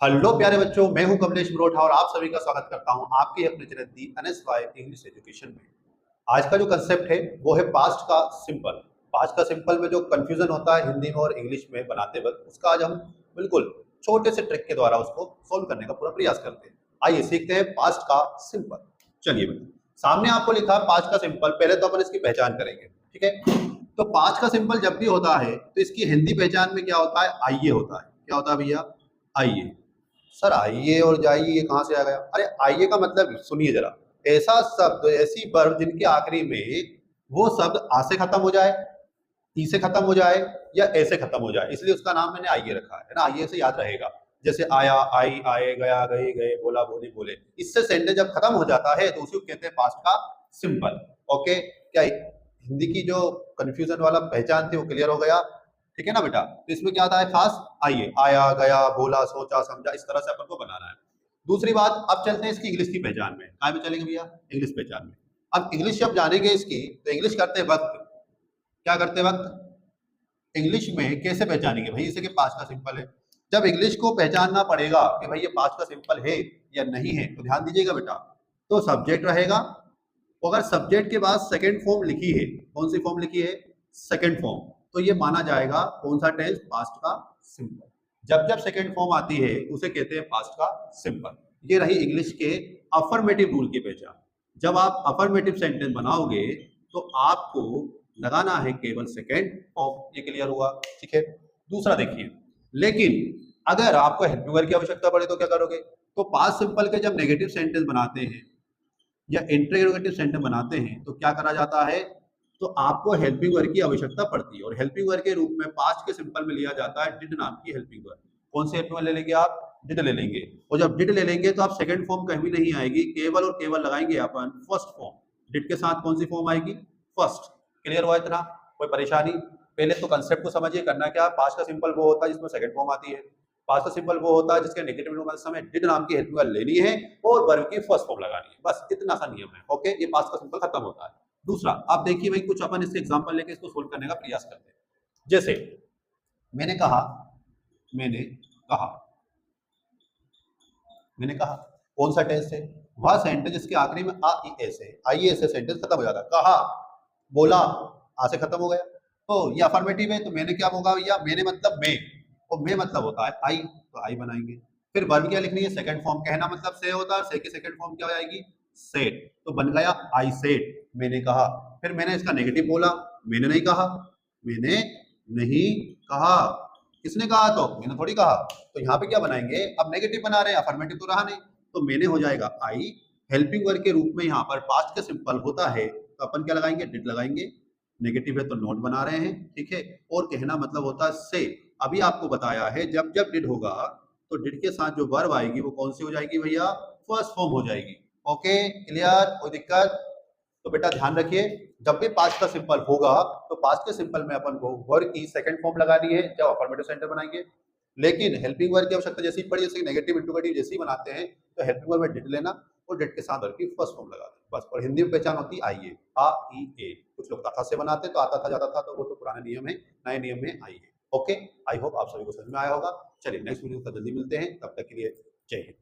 Hello प्यारे बच्चों, मैं हूं कमलेश मरोठा और आप सभी का स्वागत करता हूं आपके अपने चैनल दी NSY इंग्लिश एजुकेशन में। आज का जो कंसेप्ट है वो है पास्ट का सिंपल। पास्ट का सिंपल में जो कंफ्यूजन होता है हिंदी में और इंग्लिश में बनाते वक्त, उसका आज हम बिल्कुल छोटे से ट्रिक के द्वारा उसको सोल्व करने का पूरा प्रयास करते हैं। आइए सीखते हैं पास्ट का सिंपल। चलिए बेटा, सामने आपको लिखा है पास्ट का सिंपल। पहले तो अपन इसकी पहचान करेंगे, ठीक है। तो पास्ट का सिंपल जब भी होता है तो इसकी हिंदी पहचान में क्या होता है, आइए होता है। क्या होता है भैया? आइए। सर आइए और जाइए ये कहां से आ गया? अरे आइए का मतलब सुनिए जरा, ऐसा शब्द, ऐसी वर्ब जिनके आखिरी में वो शब्द आ से खत्म हो जाए, ई से खत्म हो जाए या ए से खत्म हो जाए, इसलिए उसका नाम मैंने आइए रखा है ना। आइए से याद रहेगा, जैसे आया, आई, आए, गया, गए, गए, बोला, बोली, बोले। इससे सेंटेंस जब खत्म हो जाता है तो उसी को कहते हैं पास्ट का सिंपल। ओके, क्या हिंदी की जो कंफ्यूजन वाला पहचान थी वो क्लियर हो गया? ठीक है ना बेटा। तो इसमें क्या आता है खास? आइए, आया, गया, बोला, सोचा, समझा, इस तरह से अपन को बनाना है। दूसरी बात, अब चलते हैं इसकी इंग्लिश की पहचान में। कहाँ में चलेंगे भैया? इंग्लिश पहचान में। अब इंग्लिश जब जानेंगे इसकी, तो इंग्लिश करते वक्त क्या करते वक्त इंग्लिश में कैसे पहचानेंगे भाई इसे कि पास्ट का सिंपल है? जब इंग्लिश को पहचानना पड़ेगा कि भाई ये पास्ट का सिंपल है या नहीं है, तो ध्यान दीजिएगा बेटा। तो सब्जेक्ट रहेगा, अगर सब्जेक्ट के बाद सेकंड फॉर्म लिखी है, कौन सी फॉर्म लिखी है? सेकंड फॉर्म, तो ये माना जाएगा कौन सा टेंस? पास्ट का सिंपल। जब जब सेकंड फॉर्म आती है उसे कहते हैं पास्ट का सिंपल। ये रही इंग्लिश के अफर्मेटिव रूल की पहचान। जब आप अफर्मेटिव सेंटेंस बनाओगे तो आपको लगाना है केवल सेकंड फॉर्म। ये क्लियर हुआ? ठीक है। दूसरा देखिए, लेकिन अगर आपको हेल्पिंग वर्ब की आवश्यकता पड़े तो क्या करोगे? तो पास्ट सिंपल के जब नेगेटिव सेंटेंस बनाते हैं या इंटरोगेटिव सेंटेंस बनाते हैं तो क्या करा जाता है? तो आपको हेल्पिंग वर्ब की आवश्यकता पड़ती है और हेल्पिंग वर्ब के रूप में पास्ट के सिंपल में लिया जाता है डिड नाम की हेल्पिंग वर्ब। कौन सी हेल्पिंग वर्ब ले लेंगे आप? डिड ले लेंगे। और जब डिड ले लेंगे तो आप सेकंड फॉर्म कहीं भी नहीं आएगी, केवल और केवल लगाएंगे अपन फर्स्ट फॉर्म। डिड के साथ कौन सी फॉर्म आएगी? फर्स्ट। क्लियर हुआ इतना? कोई परेशानी? पहले तो कंसेप्ट को समझिए। करना क्या? पास्ट का सिंपल वो होता है जिसमें सेकंड फॉर्म आती है। पास्ट का सिंपल वो होता है जिसके नेगेटिव रूप में समय डिड नाम की हेल्पिंग वर्ब लेनी है और वर्ब की फर्स्ट फॉर्म लगानी है। बस इतना सा नियम है। ओके, ये पास्ट का सिंपल खत्म होता है। दूसरा, आप देखिए भाई, कुछ अपन इससे एग्जांपल लेके इसको सोल्व करने का प्रयास करते हैं। जैसे मैंने कहा, मैंने कहा, मैंने कहा, कौन सा टेंस है? वह सेंटेंस जिसके आखिरी में आ ई एस है। आई ए से सेंटेंस खत्म हो जाता है। कहा, बोला, आ से खत्म हो गया। तो ये अफर्मेटिव है, तो मैंने क्या होगा भैया? मैंने मतलब मैं, और मैं मतलब होता है आई, तो आई बनाएंगे। फिर वर्ब क्या लिखनी है? Second form. कहना मतलब से होता है, से की सेकंड फॉर्म क्या हो जाएगी? सेड। तो बन गया आई सेड, मैंने कहा। फिर मैंने इसका नेगेटिव बोला, मैंने नहीं कहा, मैंने नहीं कहा। किसने कहा? तो मैंने थोड़ी कहा। तो यहाँ पे क्या बनाएंगे? अब नेगेटिव बना रहे हैं, अफर्मेटिव तो रहा नहीं, तो मैंने हो जाएगा आई। हेल्पिंग वर्ब के रूप में यहाँ पर पास्ट के सिंपल होता है तो अपन क्या लगाएंगे? डिड लगाएंगे। नेगेटिव है तो नोट बना रहे हैं, ठीक है। और कहना मतलब होता है से। अभी आपको बताया है जब जब डिड होगा तो डिड के साथ जो वर्ब आएगी वो कौन सी हो जाएगी भैया? फर्स्ट फॉर्म हो जाएगी। Okay, clear? कोई दिक्कत? तो बेटा ध्यान रखिए, जब भी पास्ट का सिंपल होगा तो पास्ट के सिंपल में अपन को वर्ब की सेकंड फॉर्म लगानी है जब अफर्मेटिव सेंटेंस बनाएंगे। लेकिन हेल्पिंग वर्ब की आवश्यकता जैसी पड़ी, जैसे नेगेटिव इंट्रोगेटिव जैसे ही बनाते हैं, तो हेल्पिंग वर्ब में डिड लेना और डिड के साथ वर्ब की फर्स्ट फॉर्म लगा देना बस। और हिंदी में पहचान होती है आइए, आ ई ए। कुछ लोग तथा से बनाते तो आता था जाता था, तो वो तो पुराने नियम है। नए नियम में आइए। ओके, आई होप आप सभी को समझ में आया होगा। चलिए नेक्स्ट वीडियो तक जल्दी मिलते हैं, तब तक के लिए जय हिंद।